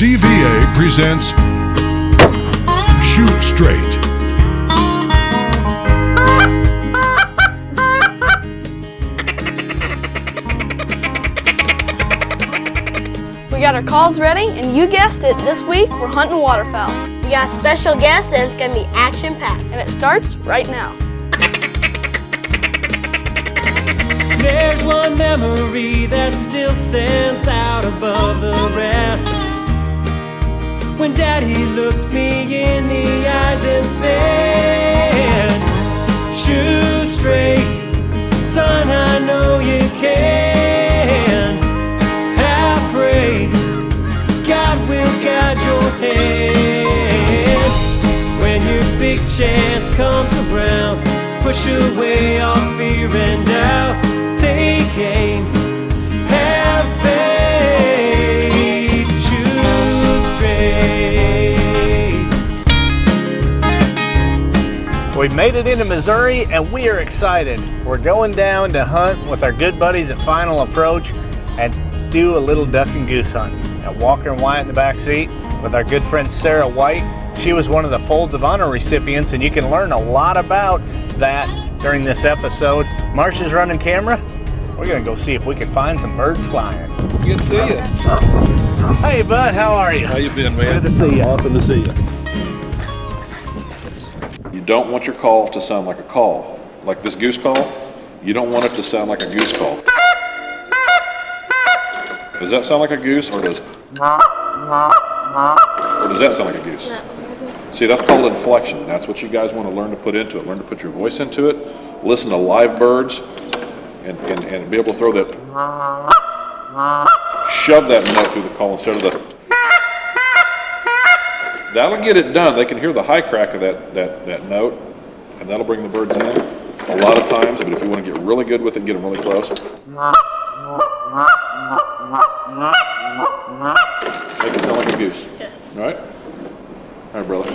CVA presents Shoot Straight. We got our calls ready, and you guessed it, this week we're hunting waterfowl. We got special guests and it's gonna be action-packed. And it starts right now. There's one memory that still stands out above the rest. When Daddy looked me in the eyes and said, "Shoot straight, son, I know you can. I pray God will guide your hand. When your big chance comes around, push away all fear and doubt. Take aim, have faith, shoot straight." We made it into Missouri and we are excited. We're going down to hunt with our good buddies at Final Approach and do a little duck and goose hunt. Got Walker and Wyatt in the back seat with our good friend Sarah White. She was one of the Folds of Honor recipients, and you can learn a lot about that during this episode. Marcia's running camera. We're gonna go see if we can find some birds flying. Good to see you. Hey bud, how are you? How you been, man? Good to see you. Awesome to see you. You don't want your call to sound like a call. Like this goose call, you don't want it to sound like a goose call. Does that sound like a goose, or does that sound like a goose? See, that's called inflection. That's what you guys want to learn to put into it. Learn to put your voice into it. Listen to live birds, and be able to throw that, shove that note through the call instead of the. That'll get it done. They can hear the high crack of that note, and that'll bring the birds in a lot of times. But if you want to get really good with it, get them really close. Make it sound like a goose. All right? All right, brother.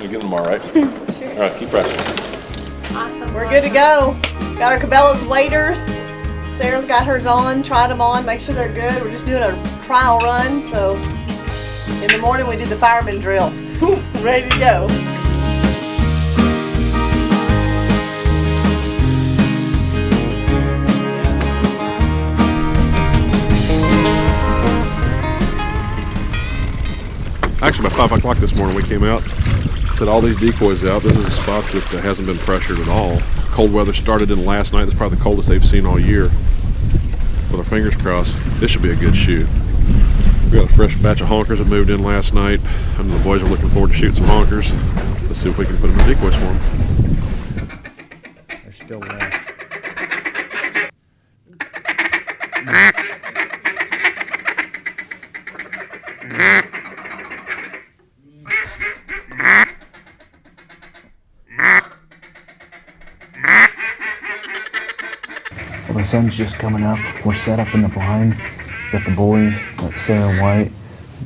You get them all right? Sure. All right, keep practicing. Awesome. We're good to go. Got our Cabela's waders. Sarah's got hers on, tried them on, make sure they're good. We're just doing a trial run, so in the morning we do the fireman drill. Ready to go. Actually, by 5 o'clock this morning we came out, set all these decoys out. This is a spot that hasn't been pressured at all. Cold weather started in last night. It's probably the coldest they've seen all year. With our fingers crossed, this should be a good shoot. We got a fresh batch of honkers that moved in last night, and the boys are looking forward to shooting some honkers. Let's see if we can put them in decoys for them. They're still there. Well, the sun's just coming up. We're set up in the blind. Got the boys, got Sarah White,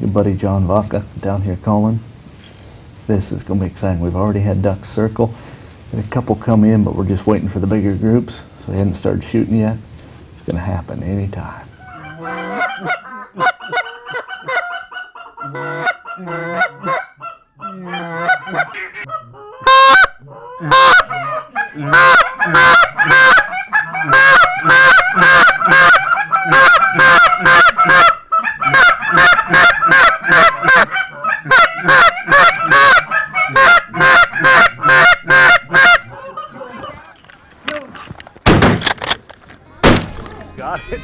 your buddy John Vaca down here calling. This is going to be exciting. We've already had ducks circle. Had a couple come in, but we're just waiting for the bigger groups, so we hadn't started shooting yet. It's going to happen anytime. Got it.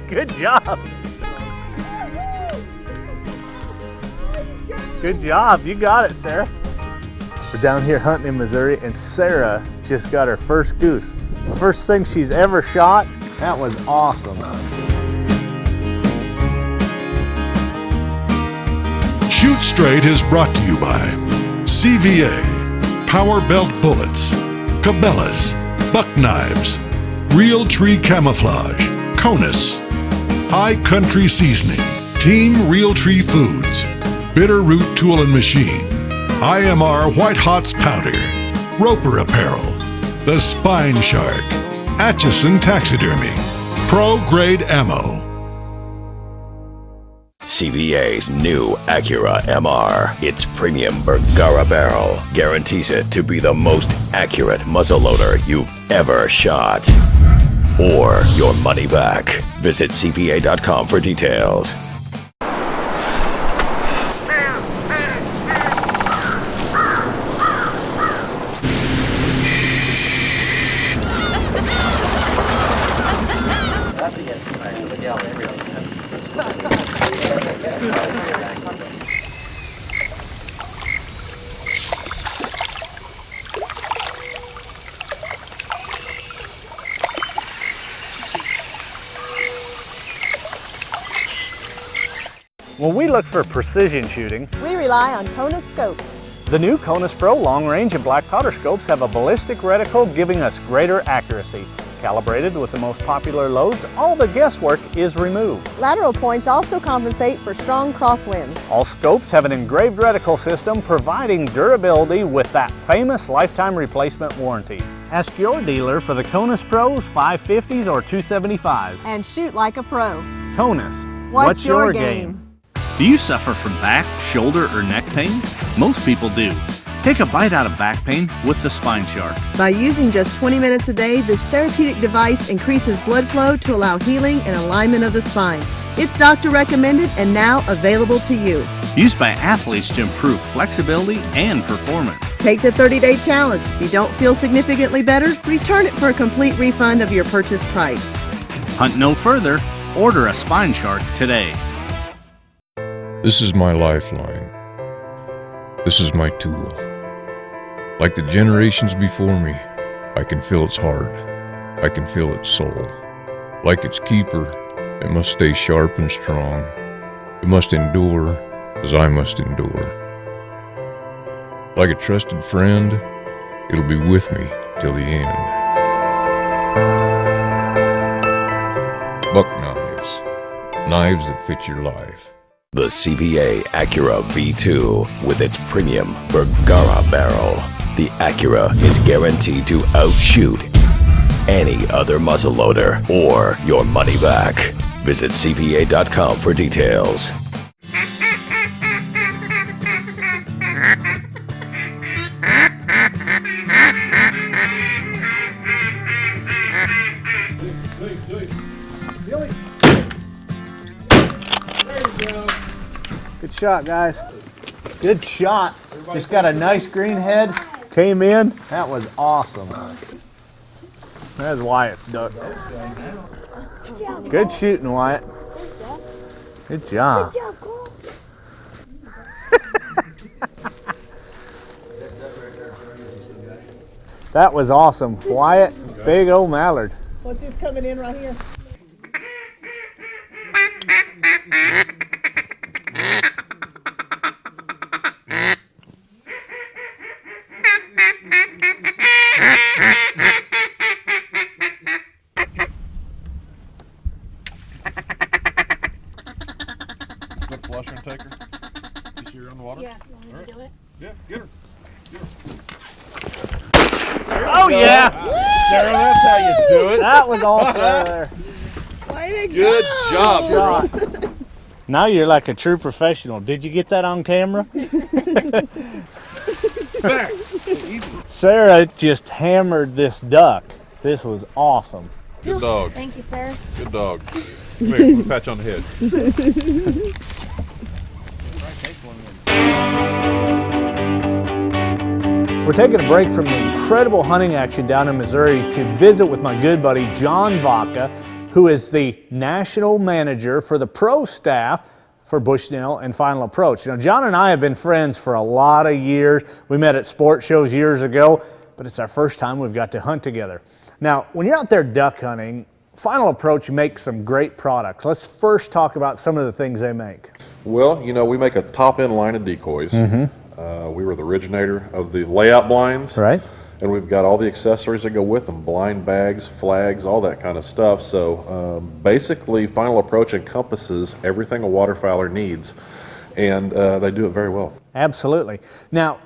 Good job. Good job. You got it, Sarah. We're down here hunting in Missouri, and Sarah just got her first goose. The first thing she's ever shot. That was awesome. Shoot Straight is brought to you by CVA, Power Belt Bullets, Cabela's, Buck Knives, Real Tree Camouflage, Conus, High Country Seasoning, Team Real Tree Foods, Bitter Root Tool and Machine, IMR White Hots Powder, Roper Apparel, The Spine Shark, Atchison Taxidermy, Pro Grade Ammo. CVA's new Acura MR. Its premium Bergara barrel guarantees it to be the most accurate muzzleloader you've ever shot. Or your money back. Visit CVA.com for details. When we look for precision shooting, We rely on Kona scopes. the new Konus Pro long range and black powder scopes have a ballistic reticle giving us greater accuracy. Calibrated with the most popular loads, all the guesswork is removed. Lateral points also compensate for strong crosswinds. All scopes have an engraved reticle system providing durability with that famous lifetime replacement warranty. Ask your dealer for the Konus Pros 550s or 275s. And shoot like a pro. Konus, What's your game? Do you suffer from back, shoulder, or neck pain? Most people do. Take a bite out of back pain with the Spine Shark. By using just 20 minutes a day, this therapeutic device increases blood flow to allow healing and alignment of the spine. It's doctor recommended and now available to you. Used by athletes to improve flexibility and performance. Take the 30-day challenge. If you don't feel significantly better, return it for a complete refund of your purchase price. Hunt no further. Order a Spine Shark today. This is my lifeline. This is my tool. Like the generations before me, I can feel its heart. I can feel its soul. Like its keeper, it must stay sharp and strong. It must endure as I must endure. Like a trusted friend, it'll be with me till the end. Buck knives. Knives that fit your life. The CVA Acura V2 with its premium Bergara barrel. The Acura is guaranteed to outshoot any other muzzleloader or your money back. Visit CVA.com for details. Good shot, guys. Good shot. Just got a nice green head. Came in. That was awesome. That's Wyatt's duck. Good shooting, Wyatt. Good job. That was awesome. Wyatt, big old mallard. What's this coming in right here? Flusher and take her. You see her on the water? Yeah, you want me to do it? Yeah, get her. Oh yeah! Sarah, that's how you do it. That was awesome. Way to Good job, Shot. Now you're like a true professional. Did you get that on camera? Sarah just hammered this duck. This was awesome. Good dog. Thank you, sir. Good dog. Come here, let me pat you on the head. We're taking a break from the incredible hunting action down in Missouri to visit with my good buddy John Vaca, who is the national manager for the pro staff for Bushnell and Final Approach. You know, John and I have been friends for a lot of years. We met at sport shows years ago, but it's our first time we've got to hunt together. Now, when you're out there duck hunting, Final Approach makes some great products. Let's first talk about some of the things they make. Well, you know, we make a top-end line of decoys. We were the originator of the layout blinds. Right. And we've got all the accessories that go with them, blind bags, flags, all that kind of stuff. So basically, Final Approach encompasses everything a waterfowler needs, and they do it very well. Absolutely. Now,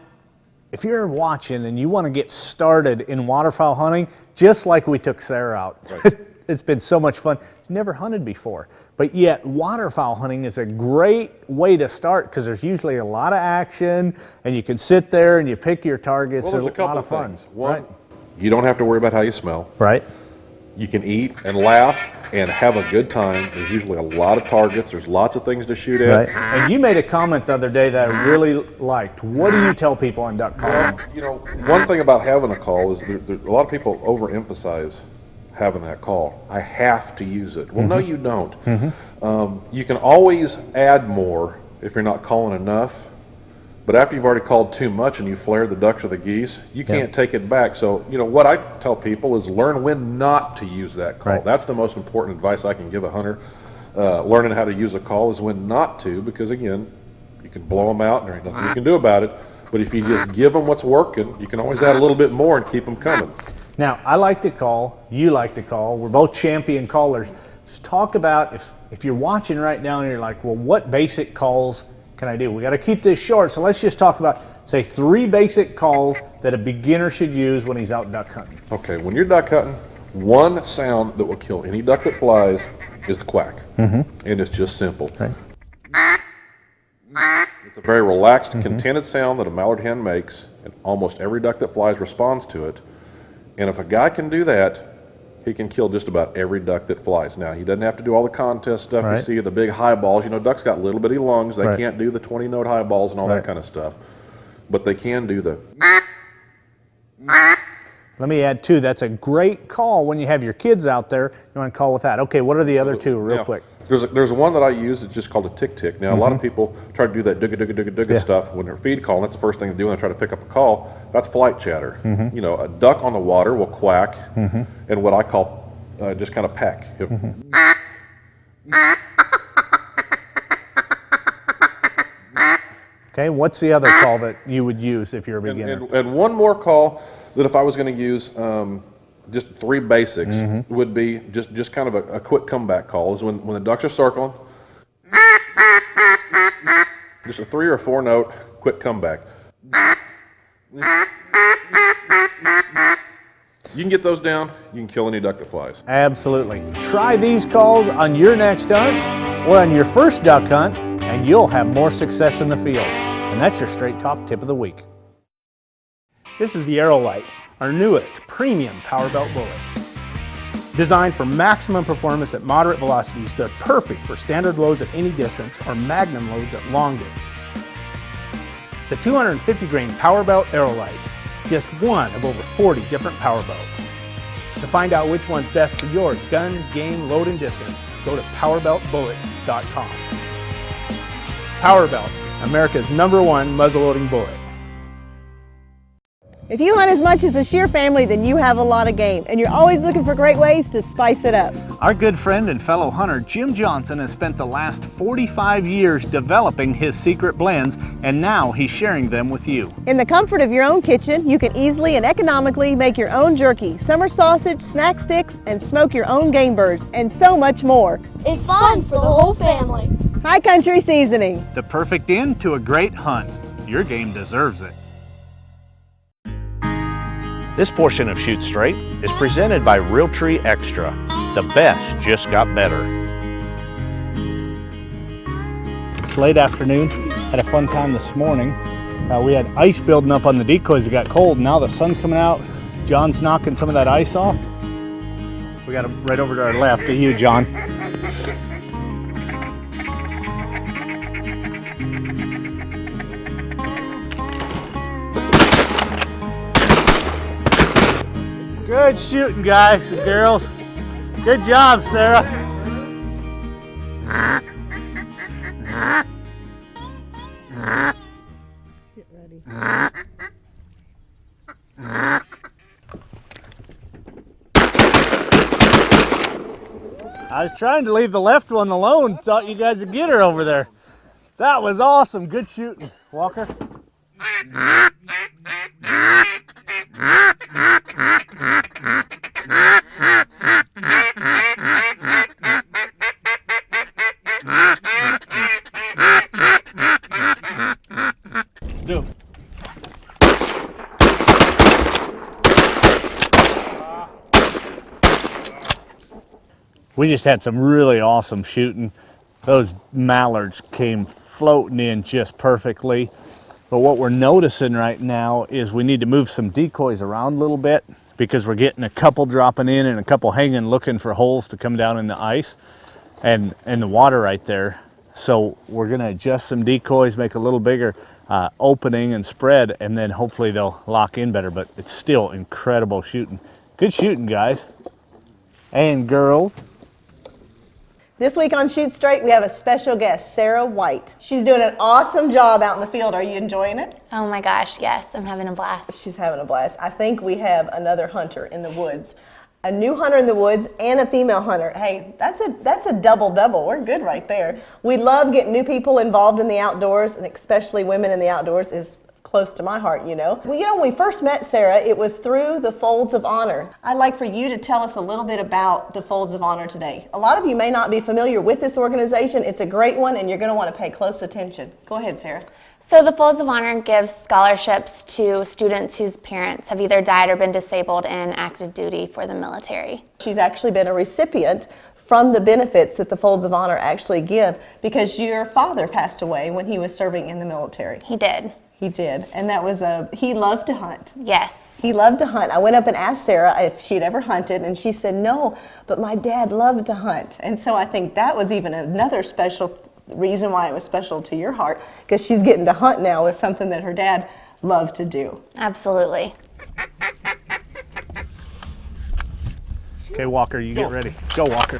if you're watching and you want to get started in waterfowl hunting, just like we took Sarah out, Right. it's been so much fun. Never hunted before, but yet waterfowl hunting is a great way to start because there's usually a lot of action, and you can sit there and you pick your targets. Well, there's a couple lot of fun. things. One, right? You don't have to worry about how you smell. Right. You can eat and laugh and have a good time. There's usually a lot of targets. There's lots of things to shoot at. Right. And you made a comment the other day that I really liked. What do you tell people on duck calling? You know, one thing about having a call is a lot of people overemphasize having that call. I have to use it. Well, no, you don't. You can always add more if you're not calling enough. But after you've already called too much and you flared the ducks or the geese, you can't take it back. So, you know, what I tell people is learn when not to use that call. Right. That's the most important advice I can give a hunter. Learning how to use a call is when not to, because again, you can blow them out and there ain't nothing you can do about it. But if you just give them what's working, you can always add a little bit more and keep them coming. Now, I like to call, you like to call, we're both champion callers. Let's talk about if you're watching right now and you're like, well, what basic calls can I do? We got to keep this short, so let's just talk about, say, 3 basic calls that a beginner should use when he's out duck hunting. Okay, when you're duck hunting, one sound that will kill any duck that flies is the quack. And it's just simple. Right. It's a very relaxed, contented sound that a mallard hen makes, and almost every duck that flies responds to it. And if a guy can do that, he can kill just about every duck that flies. Now, he doesn't have to do all the contest stuff you see, the big high balls. You know, ducks got little bitty lungs. They can't do the 20-note high balls and all that kind of stuff. But they can do the... Let me add, too, that's a great call when you have your kids out there. You want to call with that. Okay, what are the other 2 real quick? There's one that I use. It's just called a tick-tick. Now, a lot of people try to do that dugga stuff when they're feed calling. That's the first thing they do when they try to pick up a call. That's flight chatter. You know, a duck on the water will quack and what I call just kind of peck. Okay, what's the other call that you would use if you're a beginner? And one more call that if I was going to use just 3 basics would be just kind of a quick comeback call is when the ducks are circling, just a 3 or 4 note quick comeback. You can get those down, you can kill any duck that flies. Absolutely. Try these calls on your next hunt or on your first duck hunt, and you'll have more success in the field. And that's your Straight Talk Tip of the Week. This is the Aerolite, our newest premium power belt bullet. Designed for maximum performance at moderate velocities, they're perfect for standard loads at any distance or magnum loads at long distance. The 250 grain power belt Aerolite, just one of over 40 different power belts. To find out which one's best for your gun, game, load, and distance, go to powerbeltbullets.com. Power Belt, America's #1 muzzleloading bullet. If you hunt as much as the Scheer family, then you have a lot of game, and you're always looking for great ways to spice it up. Our good friend and fellow hunter Jim Johnson has spent the last 45 years developing his secret blends, and now he's sharing them with you. In the comfort of your own kitchen, you can easily and economically make your own jerky, summer sausage, snack sticks, and smoke your own game birds, and so much more. It's fun for the whole family. High Country Seasoning. The perfect end to a great hunt. Your game deserves it. This portion of Shoot Straight is presented by Realtree Extra. The best just got better. It's late afternoon. Had a fun time this morning. We had ice building up on the decoys. It got cold. Now the sun's coming out. John's knocking some of that ice off. We got him right over to our left. To you, John. Good shooting, guys and girls. Good job, Sarah. Get ready. I was trying to leave the left one alone. Thought you guys would get her over there. That was awesome. Good shooting, Walker. Do. we just had some really awesome shooting. Those mallards came floating in just perfectly. But what we're noticing right now is we need to move some decoys around a little bit because we're getting a couple dropping in and a couple hanging looking for holes to come down in the ice and the water right there. So we're gonna adjust some decoys, make a little bigger opening and spread, and then hopefully they'll lock in better, but it's still incredible shooting. Good shooting, guys and girls. This week on Shoot Straight, we have a special guest, Sarah White. She's doing an awesome job out in the field. Are you enjoying it? Oh my gosh, yes, I'm having a blast. She's having a blast. I think we have another hunter in the woods. A new hunter in the woods and a female hunter. Hey, that's a double-double. We're good right there. We love getting new people involved in the outdoors, and especially women in the outdoors is close to my heart, you know. Well, you know, when we first met Sarah, it was through the Folds of Honor. I'd like for you to tell us a little bit about the Folds of Honor today. A lot of you may not be familiar with this organization. It's a great one, and you're going to want to pay close attention. Go ahead, Sarah. So the Folds of Honor gives scholarships to students whose parents have either died or been disabled in active duty for the military. She's actually been a recipient from the benefits that the Folds of Honor actually give because your father passed away when he was serving in the military. He did. He did, and that was he loved to hunt. Yes. He loved to hunt. I went up and asked Sarah if she'd ever hunted, and she said no, but my dad loved to hunt. And so I think that was even another special reason why it was special to your heart, because she's getting to hunt now with something that her dad loved to do. Absolutely. Okay, Walker, you get ready. Go, Walker.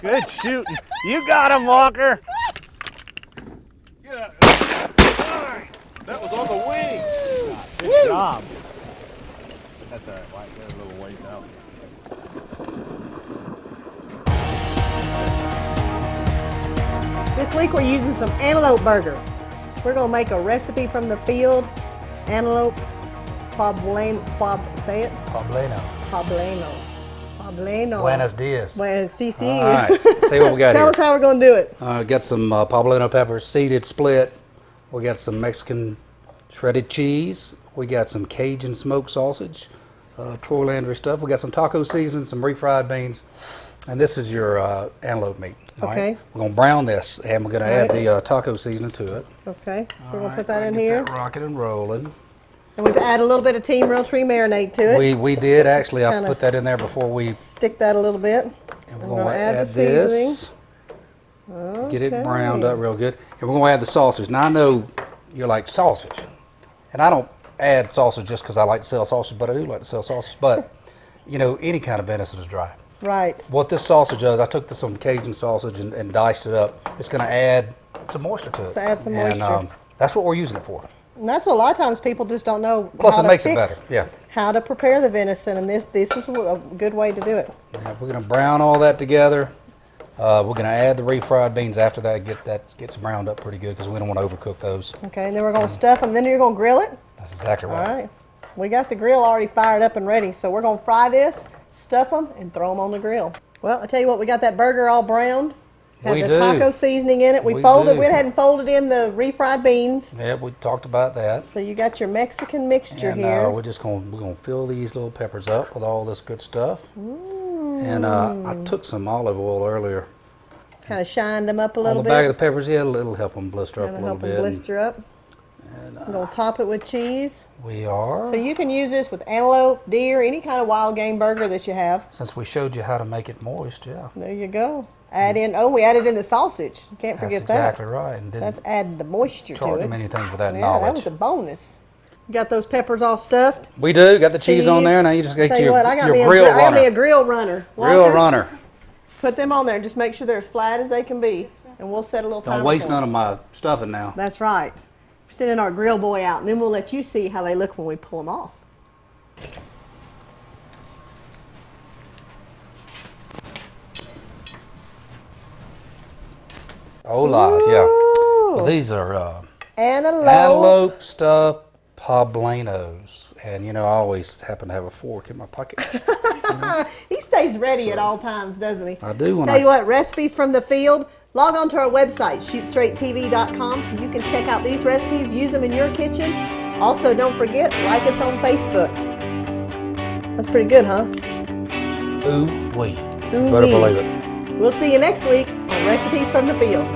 Good shooting. You got him, Walker. That was on the wing. Good job. That's all right, White. They're a little ways out. This week we're using some antelope burger. We're going to make a recipe from the field. Antelope poblano. Say it? Poblano. Poblano. Buenos dias. Buenos dias. All right, let's see what we got Tell here. us how we're going to do it. Got some poblano peppers, seeded, split. We got some Mexican shredded cheese. We got some Cajun smoked sausage, Troy Landry stuff. We got some taco seasoning, some refried beans. And this is your antelope meat. All Okay. right? We're going to brown this, and we're going to add the taco seasoning to it. Okay. We're going to put All that right, in get here. that rocking and rolling. And we've added a little bit of Team Real Tree marinade to it. We did, actually. I Kinda put that in there before we... Stick that a little bit. And I'm we're going to add add the this. seasoning. Get it browned up real good. And we're going to add the sausage. Now, I know you're like, sausage. And I don't add sausage just because I like to sell sausage, but I do like to sell sausage. But, you know, any kind of venison is dry. Right. What this sausage does, I took some Cajun sausage and diced it up. It's going to add some moisture to it. So add some moisture. And that's what we're using it for. And that's what a lot of times people just don't know. Plus, how it to makes it fix, better. Yeah. How to prepare the venison, and this is a good way to do it. Yeah, we're going to brown all that together. We're going to add the refried beans after that. Gets browned up pretty good because we don't want to overcook those. Okay, and then we're going to stuff them. Then you're going to grill it. That's exactly right. All right. We got the grill already fired up and ready, so we're going to fry this, stuff them, and throw them on the grill. Well, I tell you what, we got that burger all browned. We Had do. the taco seasoning in it. We We folded. do. We hadn't folded in the refried beans. Yeah, we talked about that. So you got your Mexican mixture And here. we're gonna fill these little peppers up with all this good stuff. And I took some olive oil earlier. Kind of shined them up a On little the bit. back of the peppers, yeah, it'll help them blister up a little Help them bit. blister up. And, I'm going to top it with cheese. we are. So you can use this with antelope, deer, any kind of wild game burger that you have. Since we showed you how to make it moist, yeah. There you go. Add in, we added in the sausage. You can't That's forget exactly that. right. And didn't That's adding the moisture to it. charge them anything for that Yeah, knowledge. that was a bonus. You got those peppers all stuffed? We do. Got the cheese on there. Now you just get Tell you your, what, I got your me grill I got runner. me a grill runner. Grill Walker, runner. Put them on there. Just make sure they're as flat as they can be. And we'll set a little timer Don't waste for none them. of my stuffing now. That's right. We're sending our grill boy out, and then we'll let you see how they look when we pull them off. Oh, lot, yeah. Well, these are Antelope. stuffed poblanos. And, you know, I always happen to have a fork in my pocket. He stays ready at all times, doesn't he? I do. When Tell you what, recipes from the field. Log on to our website, shootstraighttv.com, so you can check out these recipes, use them in your kitchen. Also, don't forget, like us on Facebook. That's pretty good, huh? Ooh-wee. Ooh-wee. Better believe it. We'll see you next week on Recipes from the Field.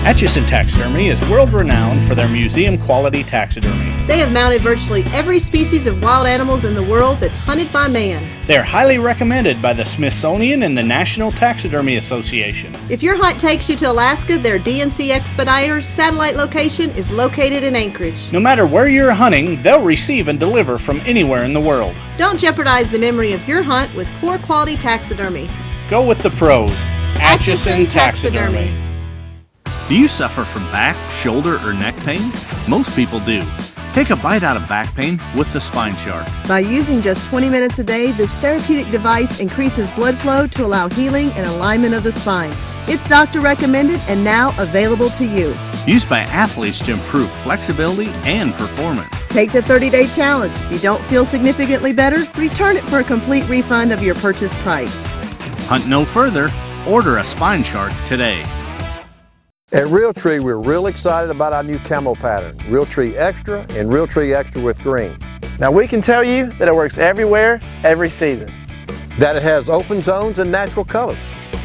Atchison Taxidermy is world-renowned for their museum-quality taxidermy. They have mounted virtually every species of wild animals in the world that's hunted by man. They're highly recommended by the Smithsonian and the National Taxidermy Association. If your hunt takes you to Alaska, their DNC Expeditors satellite location is located in Anchorage. No matter where you're hunting, they'll receive and deliver from anywhere in the world. Don't jeopardize the memory of your hunt with poor quality taxidermy. Go with the pros. Atchison Taxidermy. Do you suffer from back, shoulder, or neck pain? Most people do. Take a bite out of back pain with the Spine Shark. By using just 20 minutes a day, this therapeutic device increases blood flow to allow healing and alignment of the spine. It's doctor recommended and now available to you. Used by athletes to improve flexibility and performance. Take the 30-day challenge. If you don't feel significantly better, return it for a complete refund of your purchase price. Hunt no further. Order a Spine Shark today. At Realtree, we're real excited about our new camo pattern, Realtree Extra and Realtree Extra with green. Now we can tell you that it works everywhere, every season. That it has open zones and natural colors.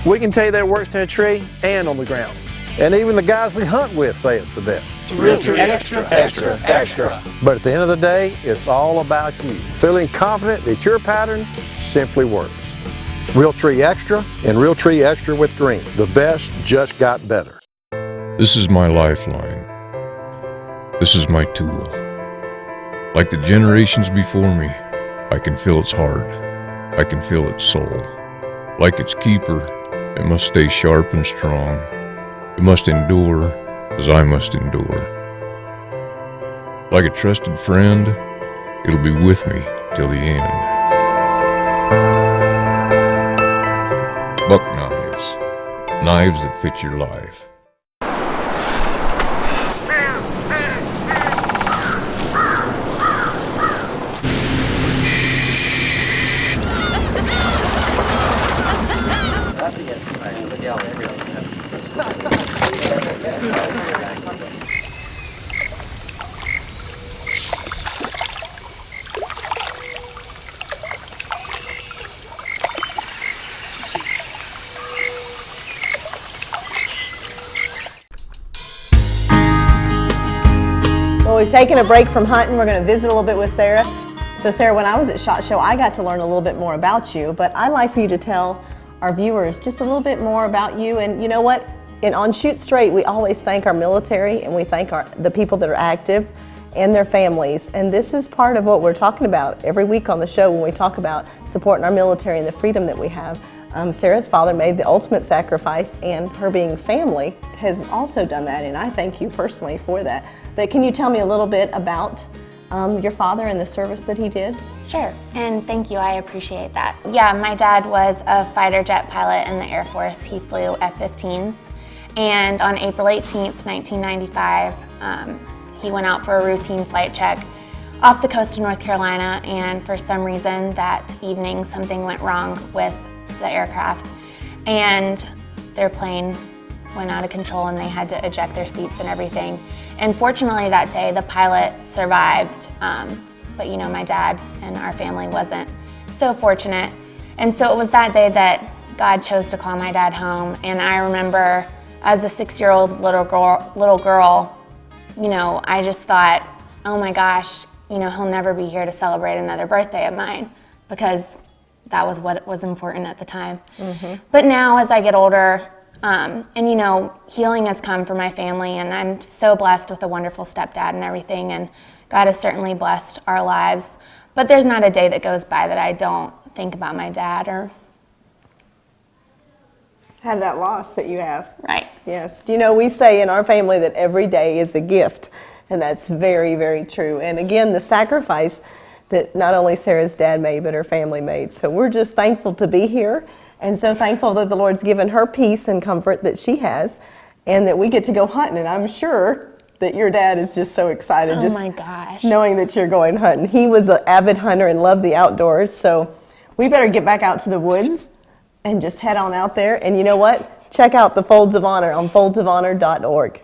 We can tell you that it works in a tree and on the ground. And even the guys we hunt with say it's the best. Realtree Extra, Extra, Extra. But at the end of the day, it's all about you. Feeling confident that your pattern simply works. Realtree Extra and Realtree Extra with green. The best just got better. This is my lifeline. This is my tool. Like the generations before me, I can feel its heart. I can feel its soul. Like its keeper, it must stay sharp and strong. It must endure as I must endure. Like a trusted friend, it'll be with me till the end. Buck knives. Knives that fit your life. Well, we've taken a break from hunting. We're going to visit a little bit with Sarah. So Sarah, when I was at SHOT Show, I got to learn a little bit more about you, but I'd like for you to tell our viewers just a little bit more about you. And you know what? On Shoot Straight, we always thank our military and we thank the people that are active and their families. And this is part of what we're talking about every week on the show when we talk about supporting our military and the freedom that we have. Sarah's father made the ultimate sacrifice, and her being family has also done that, and I thank you personally for that. But can you tell me a little bit about your father and the service that he did? Sure, and thank you, I appreciate that. Yeah, my dad was a fighter jet pilot in the Air Force. He flew F-15s, and on April 18th, 1995, he went out for a routine flight check off the coast of North Carolina, and for some reason that evening something went wrong with the aircraft, and their plane went out of control and they had to eject their seats and everything. And fortunately that day the pilot survived, but you know, my dad and our family wasn't so fortunate. And so it was that day that God chose to call my dad home. And I remember as a 6-year-old little girl, you know, I just thought, oh my gosh, you know, he'll never be here to celebrate another birthday of mine, because that was what was important at the time. Mm-hmm. But now as I get older, and you know, healing has come for my family, and I'm so blessed with a wonderful stepdad and everything, and God has certainly blessed our lives. But there's not a day that goes by that I don't think about my dad or have that loss that you have. Right. Yes. You know, we say in our family that every day is a gift, and that's very, very true. And again, the sacrifice that not only Sarah's dad made, but her family made. So we're just thankful to be here, and so thankful that the Lord's given her peace and comfort that she has, and that we get to go hunting. And I'm sure that your dad is just so excited. Oh my gosh. Knowing that you're going hunting. He was an avid hunter and loved the outdoors, so we better get back out to the woods and just head on out there. And you know what? Check out the Folds of Honor on foldsofhonor.org.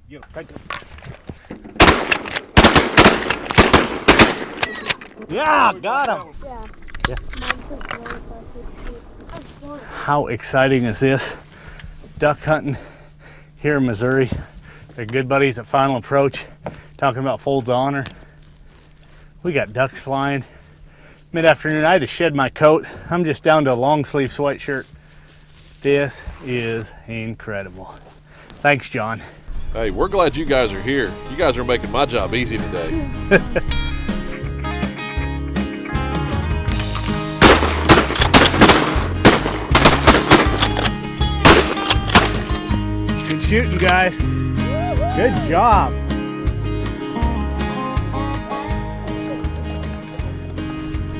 Get him. Take him. Yeah, got him. Yeah. How exciting is this? Duck hunting here in Missouri. They're good buddies at Final Approach, talking about folds of honor. We got ducks flying. Mid-afternoon, I had to shed my coat. I'm just down to a long sleeve sweatshirt. This is incredible. Thanks, John. Hey, we're glad you guys are here. You guys are making my job easy today. Good shooting, guys. Good job.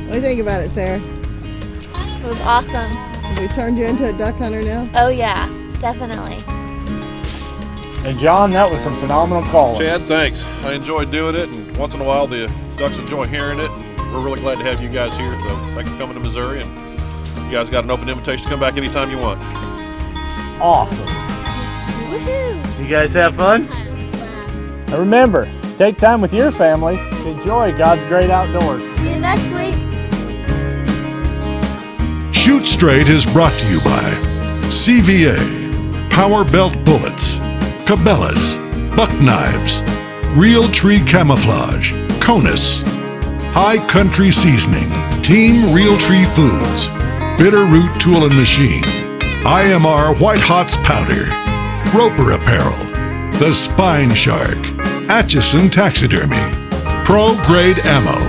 What do you think about it, Sarah? It was awesome. Have we turned you into a duck hunter now? Oh yeah, definitely. And John, that was some phenomenal calling. Chad, thanks. I enjoyed doing it, and once in a while the ducks enjoy hearing it. And we're really glad to have you guys here. So thanks for coming to Missouri, and you guys got an open invitation to come back anytime you want. Awesome. Woohoo! You guys have fun? And remember, take time with your family to enjoy God's great outdoors. See you next week. Shoot Straight is brought to you by CVA, Power Belt Bullets, Cabela's, Buck Knives, Real Tree Camouflage, Conus, High Country Seasoning, Team Real Tree Foods, Bitterroot Tool and Machine, IMR White Hots Powder, Roper Apparel, The Spine Shark, Atchison Taxidermy, Pro Grade Ammo,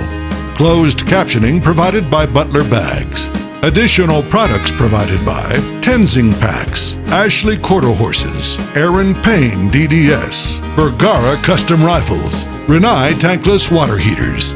closed captioning provided by Butler Bags. Additional products provided by Tenzing Packs, Ashley Quarter Horses, Aaron Payne DDS, Bergara Custom Rifles, Renai Tankless Water Heaters,